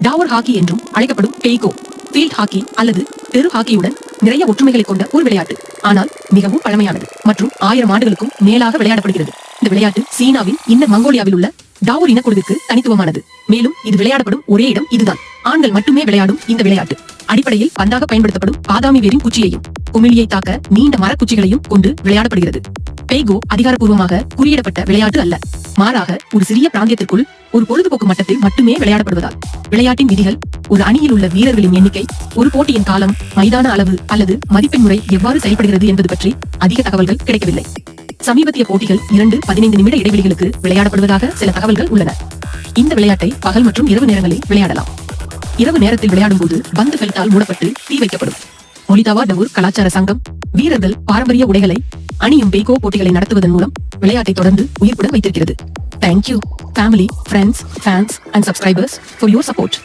Dollar hockey என்றும் அழைக்கப்படும் பெய்கோ field hockey அல்லது தெரு ஹாக்கியுடன் நிறைய ஒற்றுமைகளை கொண்ட ஒரு விளையாட்டு. ஆனால் மிகவும் பழமையானது மற்றும் 1000 ஆண்டுகளுக்கும் மேலாக விளையாடப்படுகிறது. இந்த விளையாட்டு சீனாவின் இன்னர் மங்கோலியாவில் உள்ள டாவூர் இனக்குழுவிற்கு தனித்துவமானது. மேலும் இது விளையாடப்படும் ஒரே இடம் இதுதான். ஆண்கள் மட்டுமே விளையாடும் இந்த விளையாட்டு அடிப்படையில் பந்தாக பயன்படுத்தப்படும் பாதாமி வேரின் குச்சியையும் குமிழியை தாக்க நீண்ட மரக்குச்சிகளையும் கொண்டு விளையாடப்படுகிறது. பெய்கோ அதிகாரப்பூர்வமாக குறியிடப்பட்ட விளையாட்டு அல்ல, மாறாக ஒரு சிறிய பிராந்தியத்திற்குள் ஒரு பொழுதுபோக்கு மட்டத்தில் மட்டுமே விளையாடப்படுவதால் விளையாட்டின் விதிகள், ஒரு அணியில் உள்ள வீரர்களின் எண்ணிக்கை, ஒரு போட்டியின் காலம், மைதான அளவு அல்லது மதிப்பெண் முறை எவ்வாறு செயல்படுகிறது என்பது பற்றி அதிக தகவல்கள் கிடைக்கவில்லை. சமீபத்திய போட்டிகள் 2-15 நிமிட இடைவெளிகளுக்கு விளையாடப்படுவதாக சில தகவல்கள் உள்ளன. இந்த விளையாட்டை பகல் மற்றும் இரவு நேரங்களில் விளையாடலாம். இரவு நேரத்தில் விளையாடும் போது பந்து ஃபெல்ட்டால் மூடப்பட்டு தீ வைக்கப்படும். மொலிதாவா டவூர் கலாச்சார சங்கம் வீரர்கள் பாரம்பரிய உடைகளை அணியும் பெய்கோ போட்டிகளை நடத்துவதன் மூலம் விளையாட்டை தொடர்ந்து உயிர்ப்புடன் வைத்திருக்கிறது. Thank you, family, friends, fans and subscribers for your support.